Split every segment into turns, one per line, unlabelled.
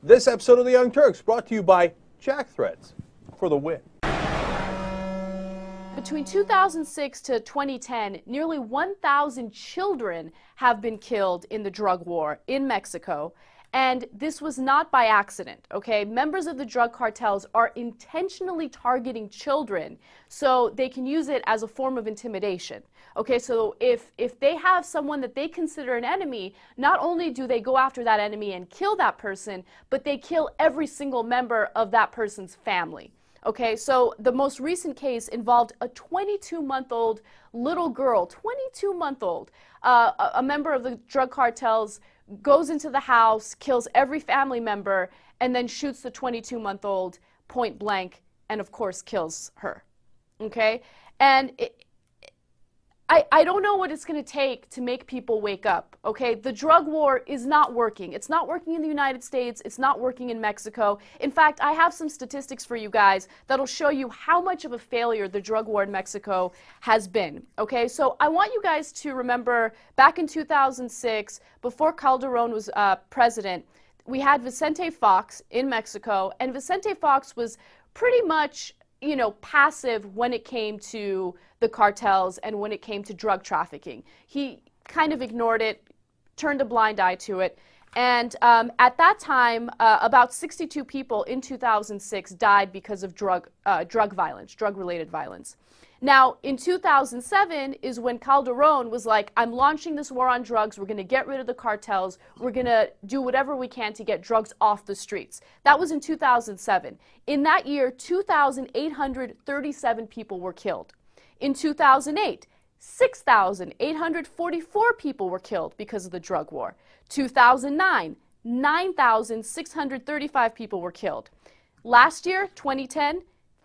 This episode of The Young Turks brought to you by Jack Threads for the win.
Between 2006 to 2010, nearly 1,000 children have been killed in the drug war in Mexico. And this was not by accident, okay? Members of the drug cartels are intentionally targeting children so they can use it as a form of intimidation. Okay, so if they have someone that they consider an enemy, not only do they go after that enemy and kill that person, but they kill every single member of that person's family. Okay, so the most recent case involved a 22-month-old little girl, 22-month-old. A member of the drug cartels goes into the house, kills every family member, and then shoots the 22-month-old point blank and, of course, kills her. Okay? And I don't know what it's going to take to make people wake up, okay? The drug war is not working. It's not working in the United States. It's not working in Mexico. In fact, I have some statistics for you guys that'll show you how much of a failure the drug war in Mexico has been, okay? So I want you guys to remember back in 2006, before Calderon was president, we had Vicente Fox in Mexico, and Vicente Fox was pretty much, you know, passive when it came to the cartels and when it came to drug trafficking. He kind of ignored it, turned a blind eye to it. And at that time, about 62 people in 2006 died because of drug violence, drug-related violence. Now, in 2007 is when Calderon was like, I'm launching this war on drugs. We're going to get rid of the cartels. We're going to do whatever we can to get drugs off the streets. That was in 2007. In that year, 2,837 people were killed. In 2008, 6,844 people were killed because of the drug war. 2009, 9,635 people were killed. Last year, 2010,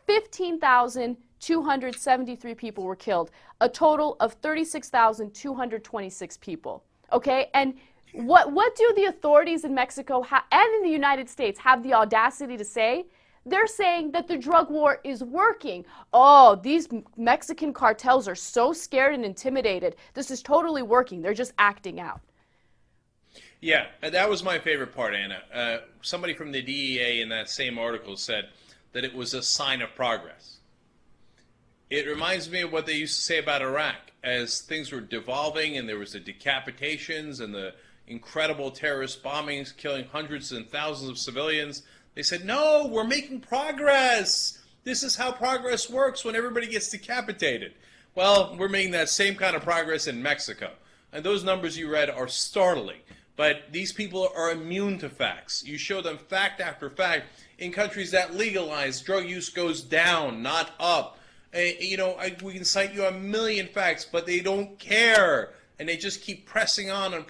15,273 people were killed, a total of 36,226 people. Okay, and what do the authorities in Mexico and in the United States have the audacity to say? They're saying that the drug war is working. Oh, these Mexican cartels are so scared and intimidated. This is totally working. They're just acting out.
Yeah, that was my favorite part, Anna. Somebody from the DEA in that same article said that it was a sign of progress. It reminds me of what they used to say about Iraq. As things were devolving and there was the decapitations and the incredible terrorist bombings killing hundreds and thousands of civilians, they said, no, we're making progress. This is how progress works when everybody gets decapitated. Well, we're making that same kind of progress in Mexico. And those numbers you read are startling. But these people are immune to facts. You show them fact after fact. In countries that legalize, drug use goes down, not up. We can cite you a million facts, but they don't care. And they just keep pressing on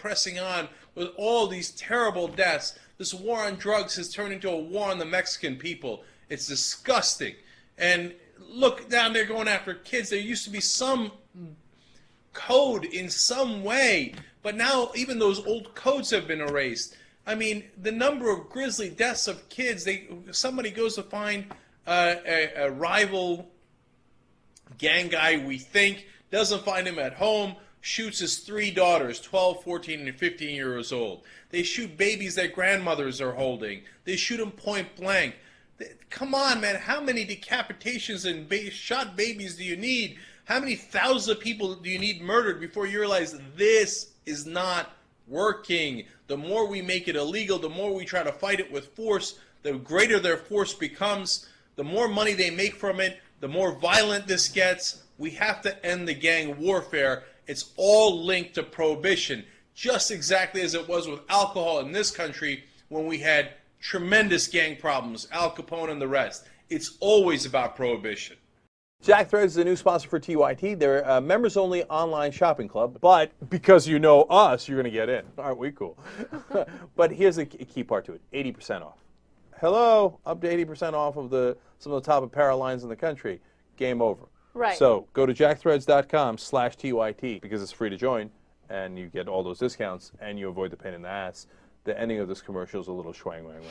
with all these terrible deaths. This war on drugs has turned into a war on the Mexican people. It's disgusting. And look down there going after kids. There used to be some code in some way, but now even those old codes have been erased. I mean, the number of grisly deaths of kids, somebody goes to find a rival gang guy, we think, doesn't find him at home, shoots his 3 daughters, 12, 14, and 15 years old. They shoot babies that grandmothers are holding. They shoot them point blank. Come on, man. How many decapitations and shot babies do you need? How many thousands of people do you need murdered before you realize this is not working? The more we make it illegal, the more we try to fight it with force, the greater their force becomes, the more money they make from it, the more violent this gets. We have to end the gang warfare. It's all linked to prohibition, just exactly as it was with alcohol in this country when we had tremendous gang problems, Al Capone and the rest. It's always about prohibition.
Jack Threads is a new sponsor for TYT. They're a members-only online shopping club, but because you know us, you're going to get in. Aren't we cool? But here's a key part to it, 80% off. Hello, up to 80% off of some of the top apparel lines in the country. Game over.
Right.
So go to jackthreads.com/TYT because it's free to join, and you get all those discounts, and you avoid the pain in the ass. The ending of this commercial is a little schwang wang wang.